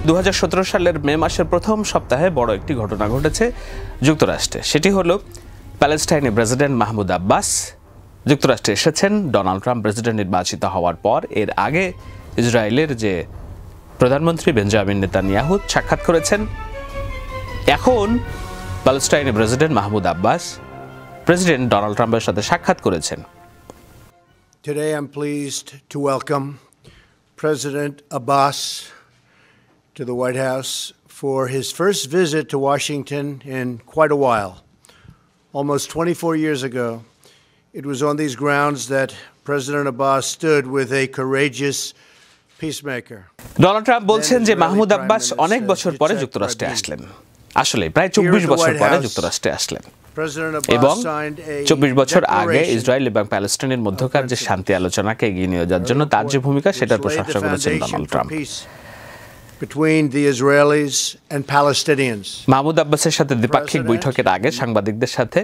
2017 সালের মে মাসের প্রথম সপ্তাহে বড় একটি ঘটনা ঘটেছে যুক্তরাষ্ট্রে। সেটি হলো প্যালেস্টাইনের প্রেসিডেন্ট মাহমুদ আব্বাস যুক্তরাষ্ট্রে এসেছেন ডোনাল্ড ট্রাম্প প্রেসিডেন্ট নির্বাচিত হওয়ার পর। এর আগে ইসরায়েলের যে প্রধানমন্ত্রী বেঞ্জামিন নেতানিয়াহু সাক্ষাৎ করেছেন। এখন প্যালেস্টাইনের president Mahmoud Abbas president Donald ট্রাম্পের সাথে সাক্ষাৎ করেছেন। Today I'm pleased to welcome President Abbas to the White House for his first visit to Washington in quite a while. Almost 24 years ago, it was on these grounds that President Abbas stood with a courageous peacemaker. Donald Trump বলছেন যে মাহমুদ আব্বাস অনেক বছর পরে যুক্তরাষ্ট্রে আসলেন। আসলে প্রায় 24 বছর পরে যুক্তরাষ্ট্রে আসলেন এবং 24 বছর আগে ইসরায়েল এবং প্যালেস্টাইনের মধ্যকার যে শান্তি আলোচনাকে এগিয়ে নিয়ে যাওয়ার জন্য তার যে ভূমিকা সেটার প্রশংসা করেছেন Donald Trump. Between the Israelis and Palestinians. Mahmud আব্বাসের সাথে দ্বিপাক্ষিক বৈঠকের আগে সাংবাদিকদের সাথে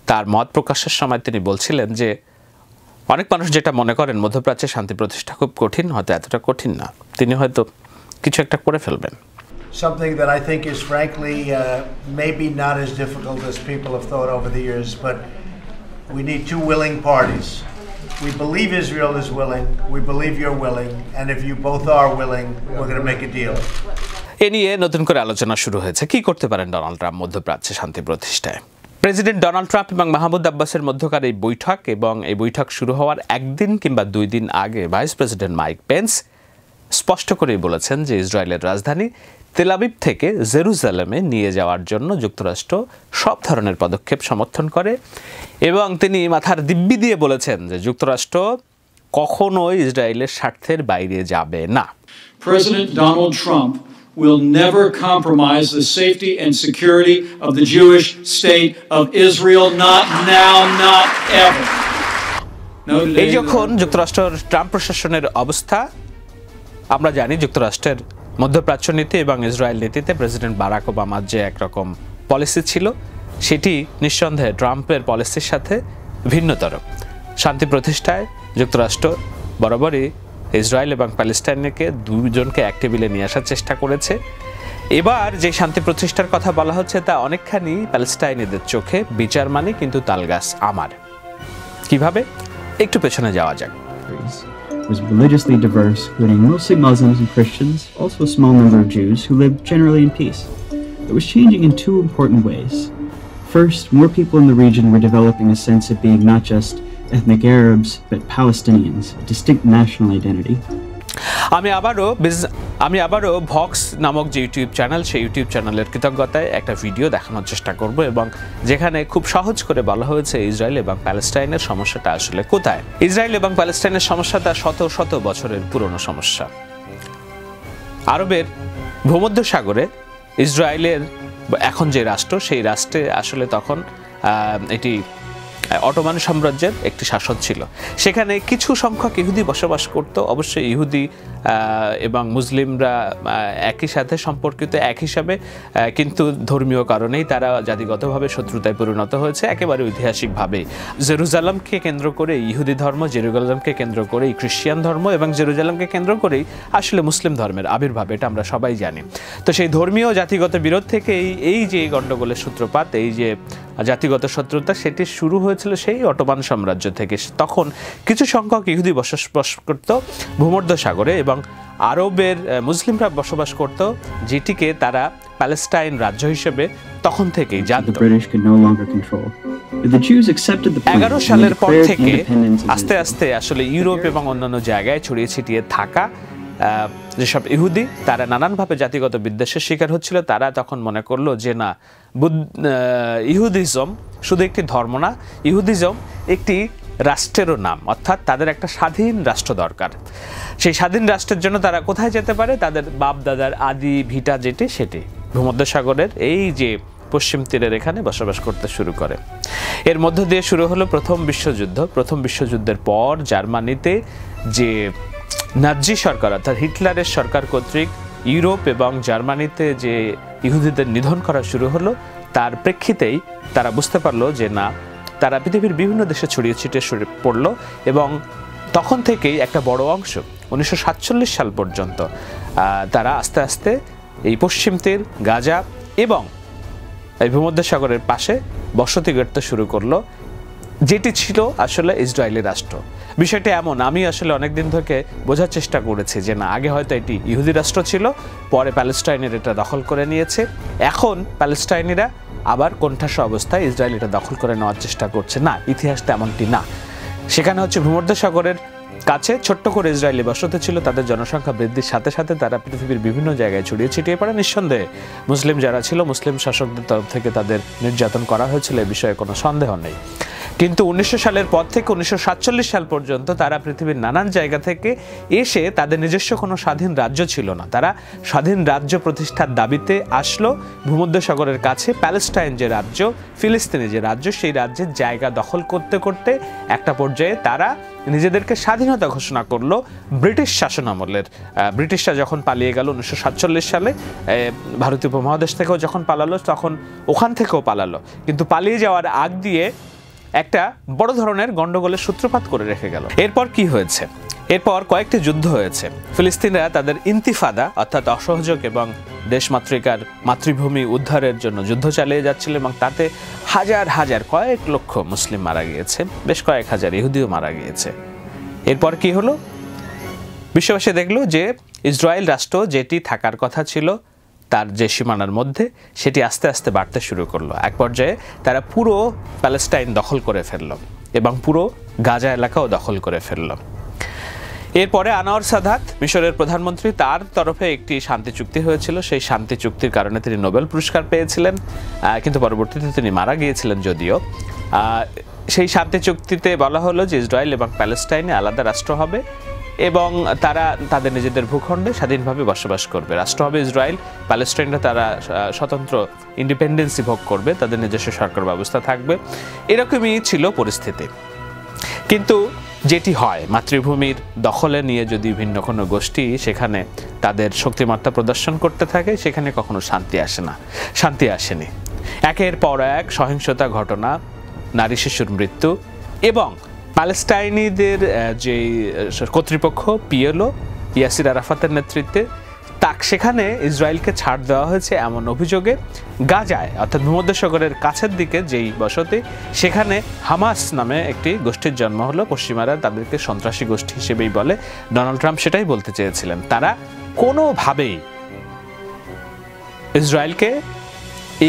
তার মত প্রকাশের সময় তিনি বলছিলেন যে অনেক মানুষ যেটা মনে করেন মধ্যপ্রাচ্যে শান্তি প্রতিষ্ঠা খুব কঠিন, হয়তো এতটা কঠিন না, তিনি হয়তো কিছু একটা করে ফেলবেন। Something that I think is frankly maybe not as difficult as people have thought over the years, but we need two willing parties. We believe Israel is willing, we believe you're willing, and if you both are willing, we're going to make a deal. এ নিয়ে নতুন করে আলোচনা শুরু হয়েছে। কি করতে পারেন Donald Trump মধ্যপ্রাচ্যে শান্তি প্রতিষ্ঠায়? প্রেসিডেন্ট ডোনাল্ড ট্রাম্প এবং মাহমুদ আব্বাসের মধ্যকার এই বৈঠক এবং এই বৈঠক শুরু হওয়ার একদিন কিংবা 2 দিন আগে ভাইস প্রেসিডেন্ট মাইক পেন্স স্পষ্ট করেই বলেছেন যে ইসরায়েলের রাজধানী তেল আবিব থেকে জেরুজালেমে নিয়ে যাওয়ার জন্য যুক্তরাষ্ট্র সব ধরনের পদক্ষেপ সমর্থন করে এবং তিনি মাথার দিব্যি দিয়ে বলেছেন যে যুক্তরাষ্ট্র কখনোই ইসরায়েলের স্বার্থের বাইরে যাবে না। President Donald Trump will never compromise the safety and security of the Jewish state of Israel, not now, not ever. এই যখন যুক্তরাষ্ট্রের ট্রাম্প প্রশাসনের অবস্থা, আমরা জানি যুক্তরাষ্ট্রের মধ্যপ্রাচ্য নীতি এবং ইসরায়েল নীতিতে প্রেসিডেন্ট বারাক ওবামার যে একরকম পলিসি ছিল সেটি নিঃসন্দেহে ট্রাম্পের পলিসির সাথে ভিন্নতর। শান্তি প্রতিষ্ঠায় যুক্তরাষ্ট্র বরাবরই ইসরায়েল এবং প্যালেস্টাইনকে দুজনকে এক টেবিলে নিয়ে আসার চেষ্টা করেছে। এবার যে শান্তি প্রতিষ্ঠার কথা বলা হচ্ছে তা অনেকখানি প্যালেস্টাইনিদের চোখে বিচার মানে কিন্তু তালগাছ আমার। কিভাবে? একটু পেছনে যাওয়া যাক। Was religiously diverse, including mostly Muslims and Christians, also a small number of Jews who lived generally in peace. It was changing in two important ways. First, more people in the region were developing a sense of being not just ethnic Arabs, but Palestinians, a distinct national identity. আমি আবারও Volks নামক যে YouTube channel, সেই YouTube চ্যানেলের কৃতজ্ঞতায় একটা video দেখানোর চেষ্টা করব এবং যেখানে খুব সহজ করে বলা হয়েছে ইসরায়েল এবং প্যালেস্টাইনের সমস্যাটা আসলে কোথায়। ইসরায়েল এবং প্যালেস্টাইনের সমস্যাটা শত শত বছরের পুরনো সমস্যা। আরবের ভূমধ্যসাগরে ইসরায়েলের এখন যে রাষ্ট্র, সেই রাষ্ট্রে আসলে তখন এটি অটোমান সাম্রাজ্যের একটি শাসন ছিল। সেখানে কিছু সংখ্যক ইহুদি বসবাস করত। অবশ্যই ইহুদি এবং মুসলিমরা একই সাথে সম্পর্কিত এক হিসাবে, কিন্তু ধর্মীয় কারণেই তারা জাতিগতভাবে শত্রুতায় পরিণত হয়েছে একেবারে ঐতিহাসিকভাবে। জেরুজালেমকে কেন্দ্র করে ইহুদি ধর্ম, জেরুজালেমকে কেন্দ্র করে খ্রিস্টান ধর্ম এবং জেরুজালেমকে কেন্দ্র করেই আসলে মুসলিম ধর্মের আবির্ভাব, এটা আমরা সবাই জানি। তো সেই ধর্মীয় জাতিগত বিরোধ থেকেই এই যে গণ্ডগোলের সূত্রপাত, এই যে জাতিগত শত্রুতা, সেটি শুরু হয়েছিল সেই অটোমান সাম্রাজ্য থেকে। তখন কিছু সংখ্যক ইহুদি বসবাস করত ভূমধ্যসাগরে এবং আরবের মুসলিমরা বসবাস করত, যেটিকে তারা প্যালেস্টাইন রাজ্য হিসেবে তখন থেকেই জানত। 11 সালের পর থেকে আস্তে আস্তে আসলে ইউরোপ এবং অন্যান্য জায়গায় ছড়িয়ে ছিটিয়ে থাকা যেসব ইহুদি, তারা নানানভাবে জাতিগত বিদ্বেষের শিকার হচ্ছিল। তারা তখন মনে করলো যে না, ইহুদিজম শুধু একটি ধর্ম না, ইহুদিজম একটি রাষ্ট্রেরও নাম, অর্থাৎ তাদের একটা স্বাধীন রাষ্ট্র দরকার। সেই স্বাধীন রাষ্ট্রের জন্য তারা কোথায় যেতে পারে? তাদের বাপ দাদার আদি ভিটা যেটি, সেটি ভূমধ্যসাগরের এই যে পশ্চিম তীরের এখানে বসবাস করতে শুরু করে। এর মধ্য দিয়ে শুরু হলো প্রথম বিশ্বযুদ্ধ। প্রথম বিশ্বযুদ্ধের পর জার্মানিতে যে নাৎজি সরকার, অর্থাৎ হিটলারের সরকার কর্তৃক ইউরোপ এবং জার্মানিতে যে ইহুদিদের নিধন করা শুরু হলো, তার প্রেক্ষিতেই তারা বুঝতে পারলো যে না, তারা পৃথিবীর বিভিন্ন দেশে ছড়িয়ে ছিটিয়ে পড়লো এবং তখন থেকেই একটা বড় অংশ 1947 সাল পর্যন্ত তারা আস্তে আস্তে এই পশ্চিম তীর, গাজা এবং এই ভূমধ্যসাগরের পাশে বসতি গড়তে শুরু করলো, যেটি ছিল আসলে ইসরায়েলি রাষ্ট্র। বিষয়টি এমন, আমি আসলে অনেকদিন থেকে বোঝার চেষ্টা করেছি যে না, আগে হয়তো এটি ইহুদি রাষ্ট্র ছিল, পরে প্যালেস্টাইনের এটা দখল করে নিয়েছে, এখন প্যালেস্টাইনিরা আবার কোণঠাসা অবস্থায় ইসরায়েল এটা দখল করে নেওয়ার চেষ্টা করছে। না, ইতিহাস তেমনটি না। সেখানে হচ্ছে ভূমধ্যসাগরের কাছে ছোট্ট করে ইসরায়েলি বসতি ছিল, তাদের জনসংখ্যা বৃদ্ধির সাথে সাথে তারা পৃথিবীর বিভিন্ন জায়গায় ছড়িয়ে ছিটিয়ে পড়ে। নিঃসন্দেহে মুসলিম যারা ছিল, মুসলিম শাসকদের তরফ থেকে তাদের নির্যাতন করা হয়েছিল, এ বিষয়ে কোনো সন্দেহ নেই। কিন্তু 1900 সালের পর থেকে 1947 সাল পর্যন্ত তারা পৃথিবীর নানান জায়গা থেকে এসে তাদের নিজস্ব কোনো স্বাধীন রাজ্য ছিল না, তারা স্বাধীন রাজ্য প্রতিষ্ঠার দাবিতে আসলো ভূমধ্যসাগরের কাছে। প্যালেস্টাইন যে রাজ্য, ফিলিস্তিনি যে রাজ্য, সেই রাজ্যের জায়গা দখল করতে করতে একটা পর্যায়ে তারা নিজেদেরকে স্বাধীনতা ঘোষণা করলো ব্রিটিশ শাসন আমলের। ব্রিটিশরা যখন পালিয়ে গেল 1947 সালে, ভারতীয় উপমহাদেশ থেকেও যখন পালালো, তখন ওখান থেকেও পালালো, কিন্তু পালিয়ে যাওয়ার আগ দিয়ে একটা বড় ধরনের গন্ডগোলের সূত্রপাত করে রেখে গেল। এরপর কি হয়েছে? এরপর কয়েকটি যুদ্ধ হয়েছে। ফিলিস্তিনিরা তাদের ইন্তিফাদা অর্থাৎ অসহযোগ এবং দেশমাতৃকার মাতৃভূমি উদ্ধারের জন্য যুদ্ধ চালিয়ে যাচ্ছিল, এবং তাতে হাজার হাজার, কয়েক লক্ষ মুসলিম মারা গিয়েছে, বেশ কয়েক হাজার ইহুদিও মারা গিয়েছে। এরপর কি হলো? বিশ্ববাসী দেখলো যে ইসরায়েল রাষ্ট্র যেটি থাকার কথা ছিল তার যে সীমানার মধ্যে, সেটি আস্তে আস্তে বাড়তে শুরু করলো। এক পর্যায়ে তারা পুরো প্যালেস্টাইন দখল করে ফেলল এবং পুরো গাজা এলাকাও দখল করে ফেলল। এরপরে আনোয়ার সাদাত, মিশরের প্রধানমন্ত্রী, তার তরফে একটি শান্তি চুক্তি হয়েছিল। সেই শান্তি চুক্তির কারণে তিনি নোবেল পুরস্কার পেয়েছিলেন, কিন্তু পরবর্তীতে তিনি মারা গিয়েছিলেন যদিও। সেই শান্তি চুক্তিতে বলা হলো যে ইসরায়েল এবং প্যালেস্টাইনে আলাদা রাষ্ট্র হবে এবং তারা তাদের নিজেদের ভূখণ্ডে স্বাধীনভাবে বসবাস করবে। রাষ্ট্র হবে ইসরায়েল, প্যালেস্টাইনরা তারা স্বতন্ত্র ইন্ডিপেন্ডেন্সি ভোগ করবে, তাদের নিজস্ব সরকার ব্যবস্থা থাকবে। এরকমই ছিল পরিস্থিতি। কিন্তু যেটি হয়, মাতৃভূমির দখলে নিয়ে যদি ভিন্ন কোনো গোষ্ঠী সেখানে তাদের শক্তিমত্তা প্রদর্শন করতে থাকে, সেখানে কখনো শান্তি আসে না, শান্তি আসেনি। একের পর এক সহিংসতা ঘটনা, নারী শিশুর মৃত্যু এবং প্যালেস্টাইনিদের যে কর্তৃপক্ষ পিএলও, ইয়াসির আরাফাতের নেতৃত্বে, সেখানে ইসরায়েলকে ছাড় দেওয়া হয়েছে এমন অভিযোগে গাজায় অর্থাৎ ভূমধ্যসাগরের কাছের দিকে যেই বসতি, সেখানে হামাস নামে একটি গোষ্ঠীর জন্ম হলো। পশ্চিমারা তাদেরকে সন্ত্রাসী গোষ্ঠী হিসেবেই বলে। ডোনাল্ড ট্রাম্প সেটাই বলতে চেয়েছিলেন। তারা কোনোভাবেই ইসরায়েলকে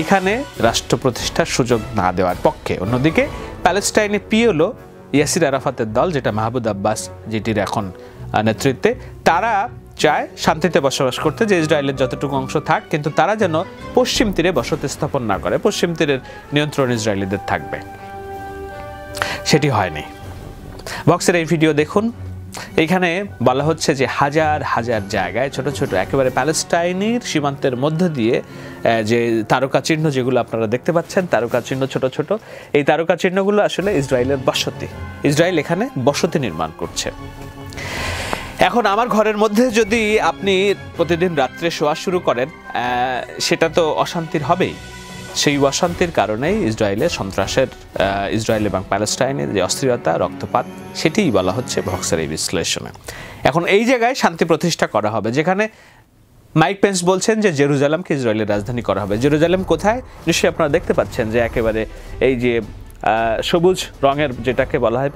এখানে রাষ্ট্র প্রতিষ্ঠার সুযোগ না দেওয়ার পক্ষে। অন্যদিকে প্যালেস্টাইনে পিএলও, ইয়াসির আরাফাতের দল, যেটা মাহমুদ আব্বাস যেটির এখন নেতৃত্বে, তারা চায় শান্তিতে বসবাস করতে, যে ইসরায়েলের যতটুকু অংশ থাক, কিন্তু তারা যেন পশ্চিম তীরে বসতি স্থাপন না করে, পশ্চিম তীরের নিয়ন্ত্রণ ইসরায়েলিদের থাকবে। সেটি হয়নি। বক্সের এই ভিডিও দেখুন। এইখানে বলা হচ্ছে যে হাজার হাজার জায়গায় ছোট ছোট একেবারে প্যালেস্টাইনের সীমান্তের মধ্য দিয়ে যে তারকা চিহ্ন যেগুলো আপনারা দেখতে পাচ্ছেন, তারকা চিহ্ন ছোট ছোট, এই তারকা চিহ্নগুলো আসলে ইসরায়েলের বসতি। ইসরায়েল এখানে বসতি নির্মাণ করছে। এখন আমার ঘরের মধ্যে যদি আপনি প্রতিদিন রাত্রে শোয়া শুরু করেন, সেটা তো অশান্তির হবেই। সেই অশান্তির কারণেই ইসরায়েলের সন্ত্রাসের, ইসরায়েল এবং প্যালেস্টাইনের যে অস্থিরতা, রক্তপাত, সেটিই বলা হচ্ছে বক্সের এই বিশ্লেষণে। এখন এই জায়গায় শান্তি প্রতিষ্ঠা করা হবে, যেখানে মাইক পেন্স বলছেন যে জেরুজালেমকে ইসরায়েলের রাজধানী করা হবে। জেরুজালেম কোথায়? নিশ্চয়ই আপনারা দেখতে পাচ্ছেন যে একেবারে এই যে সবুজ রঙের যেটাকে বলা হয়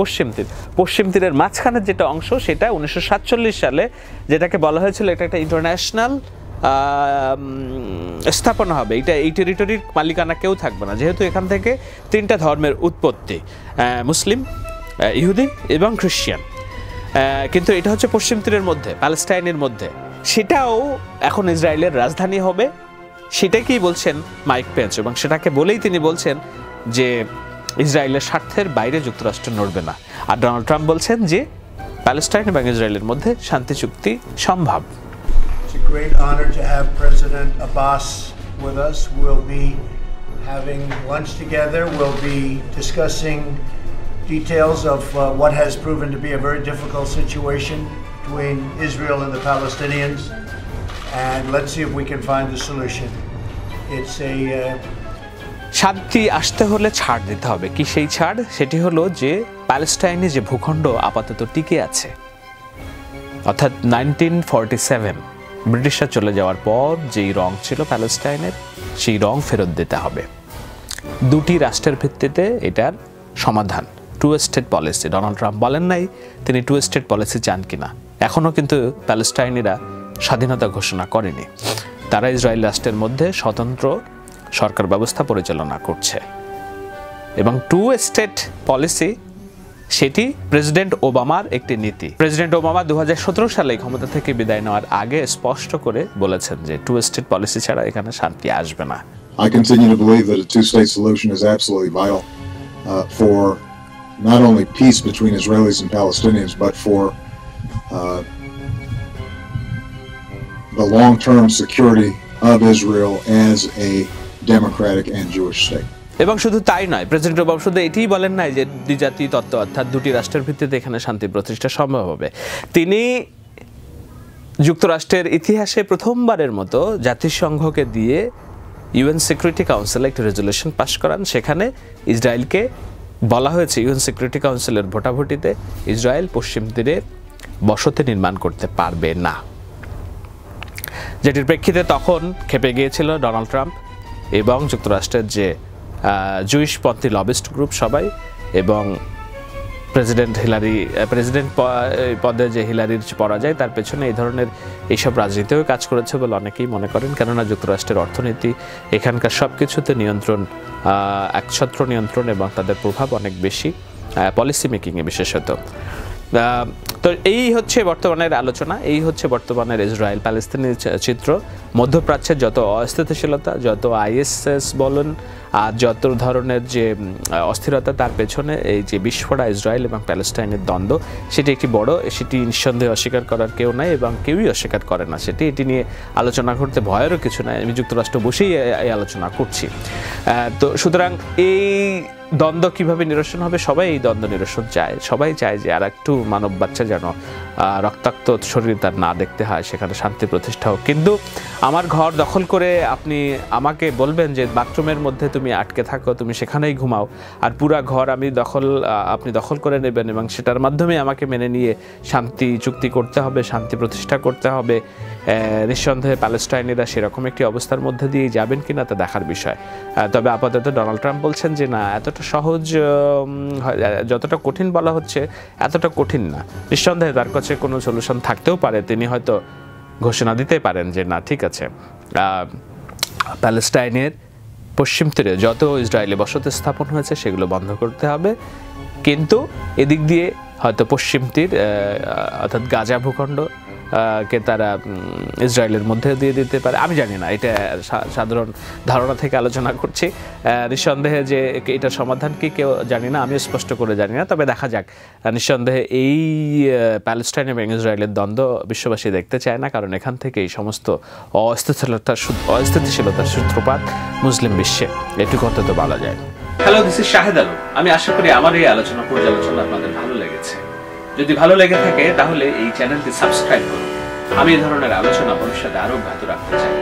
পশ্চিম তীরের মাঝখানের যেটা অংশ, সেটা 1947 সালে যেটাকে বলা হয়েছিল এটা একটা ইন্টারন্যাশনাল স্থাপনা হবে। এই টেরিটরির মালিকানা কেউ থাকবে না, যেহেতু এখান থেকে তিনটা ধর্মের উৎপত্তি, মুসলিম, ইহুদি এবং খ্রিস্টান। কিন্তু এটা হচ্ছে পশ্চিম তীরের মধ্যে, প্যালেস্টাইনের মধ্যে। সেটাও এখন ইসরায়েলের রাজধানী হবে, সেটাকেই বলছেন মাইক পেন্স, এবং সেটাকে বলেই তিনি বলছেন যে ইসরায়েলের স্বার্থের বাইরে যুক্তরাষ্ট্র নড়বে না। আর ডোনাল্ড ট্রাম্প বলছেন যে প্যালেস্টাইন এবং ইসরায়েলের মধ্যে শান্তি চুক্তি সম্ভব। It's a great honor to have President Abbas with us. We'll be having lunch together. We'll be discussing details of what has proven to be a very difficult situation between Israel and the Palestinians. And let's see if we can find a solution. It's a শান্তি আসতে হলে ছাড় দিতে হবে। কি সেই ছাড়? সেটি হলো যে প্যালেস্টাইনে যে ভূখণ্ড আপাতত টিকে আছে, অর্থাৎ 1947 ব্রিটিশরা চলে যাওয়ার পর যেই রং ছিল প্যালেস্টাইনের সেই রং ফেরত দিতে হবে। দুটি রাষ্ট্রের ভিত্তিতে এটার সমাধান, two state policy. Donald Trump বলেন নাই তিনি টু স্টেট পলিসি চান কিনা, এখনও কিন্তু প্যালেস্টাইনিরা স্বাধীনতা ঘোষণা করেনি, তারা ইসরায়েল রাষ্ট্রের মধ্যে স্বতন্ত্র সরকার ব্যবস্থা পরিচালনা করছে। এবং টু স্টেট পলিসি সেটি প্রেসিডেন্ট ওবামার একটি নীতি। প্রেসিডেন্ট ওবামা 2017 সালে ক্ষমতা থেকে বিদায় নেওয়ার আগে স্পষ্ট করে বলেছেন যে টু স্টেট পলিসি ছাড়া এখানে শান্তি আসবে না। I continue to believe that a two-state solution is absolutely vital for not only peace between Israelis and Palestinians, but for the long-term security of Israel as a democratic and Jewish state. এবং শুধু তাই নয়, president Obama শুধু এটিই বলেন নাই যে দ্বিজাতি তত্ত্ব অর্থাৎ দুটি রাষ্ট্রের ভিত্তিতে এখানে শান্তি প্রতিষ্ঠা সম্ভব হবে, তিনি যুক্তরাষ্ট্রের ইতিহাসে প্রথমবারের মতো জাতিসংঘকে দিয়ে ইউএন সিকিউরিটি কাউন্সিলে একটি রেজলিউশন পাস করান। সেখানে ইসরায়েলকে বলা হয়েছে ইউএন সিকিউরিটি কাউন্সিলের ভোটাভুটিতে ইসরায়েল পশ্চিম তীরে বসতি নির্মাণ করতে পারবে না, যেটির প্রেক্ষিতে তখন খেপে গিয়েছিল ডোনাল্ড ট্রাম্প এবং যুক্তরাষ্ট্রের যে জুইশপন্থী লবিস্ট গ্রুপ সবাই, এবং প্রেসিডেন্ট পদে যে হিলারির পরাজয় তার পেছনে এই ধরনের এইসব রাজনীতিও কাজ করেছে বলে অনেকেই মনে করেন, কেননা যুক্তরাষ্ট্রের অর্থনীতি এখানকার সব কিছুতে নিয়ন্ত্রণ, একছত্র নিয়ন্ত্রণ এবং তাদের প্রভাব অনেক বেশি পলিসি মেকিংয়ে বিশেষত। তো এই হচ্ছে বর্তমানের আলোচনা, এই হচ্ছে বর্তমানের ইসরায়েল প্যালেস্তাইনের চিত্র। মধ্যপ্রাচ্যের যত অস্থিতিশীলতা, যত আইএসএস বলুন আর যত ধরনের যে অস্থিরতা, তার পেছনে এই যে বিস্ফোরা ইসরায়েল এবং প্যালেস্টাইনের দ্বন্দ্ব, সেটি একটি বড়, সেটি নিঃসন্দেহে অস্বীকার করার কেউ নাই এবং কেউই অস্বীকার করে না সেটি। এটি নিয়ে আলোচনা করতে ভয়েরও কিছু নাই, আমি যুক্তরাষ্ট্র বসেই এই আলোচনা করছি। তো সুতরাং এই দ্বন্দ্ব কিভাবে নিরসন হবে, সবাই এই দ্বন্দ্ব নিরসন চায়, সবাই চায় যে আর একটু মানব বাচ্চা যেন রক্তাক্ত শরীর তার না দেখতে হয়, সেখানে শান্তি প্রতিষ্ঠা হোক। কিন্তু আমার ঘর দখল করে আপনি আমাকে বলবেন যে বাথরুমের মধ্যে তুমি আটকে থাকো, তুমি সেখানেই ঘুমাও, আর পুরা ঘর আপনি দখল করে নেবেন এবং সেটার মাধ্যমে আমাকে মেনে নিয়ে শান্তি চুক্তি করতে হবে, শান্তি প্রতিষ্ঠা করতে হবে। নিঃসন্দেহে প্যালেস্টাইনিরা সেরকম একটি অবস্থার মধ্যে দিয়ে যাবেন কিনা তা দেখার বিষয়। তবে আপাতত ডোনাল্ড ট্রাম্প বলছেন যে না, এতটা সহজ, যতটা কঠিন বলা হচ্ছে এতটা কঠিন না। নিঃসন্দেহে তার কাছে কোনো সলিউশন থাকতেও পারে, তিনি হয়তো ঘোষণা দিতে পারেন যে না ঠিক আছে, প্যালেস্টাইনের পশ্চিম তীরে যত ইসরায়েলি বসতি স্থাপন হয়েছে সেগুলো বন্ধ করতে হবে, কিন্তু এদিক দিয়ে হয়তো পশ্চিম তীর অর্থাৎ গাজা ভূখণ্ড কে তারা ইসরায়েলের মধ্যে দিয়ে দিতে পারে। আমি জানি না, এটা সাধারণ ধারণা থেকে আলোচনা করছি। নিঃসন্দেহে যে এটার সমাধান কি কেউ জানি না, আমি স্পষ্ট করে জানি না, তবে দেখা যাক। নিঃসন্দেহে এই প্যালেস্টাইন এবং ইসরায়েলের দ্বন্দ্ব বিশ্ববাসী দেখতে চায় না, কারণ এখান থেকে এই সমস্ত অস্থিতিশীলতার সূত্রপাত মুসলিম বিশ্বে, এটুকু অন্তত বলা যায়। Hello, this is Shahed Alam. আমি আশা করি আমার এই আলোচনা পর্যালোচনা আপনাদের ভালো লেগেছে। যদি ভালো লেগে থাকে তাহলে এই চ্যানেলটি সাবস্ক্রাইব করুন। আমি এই ধরনের আলোচনা ভবিষ্যতে আরো অব্যাহত রাখতে চাই।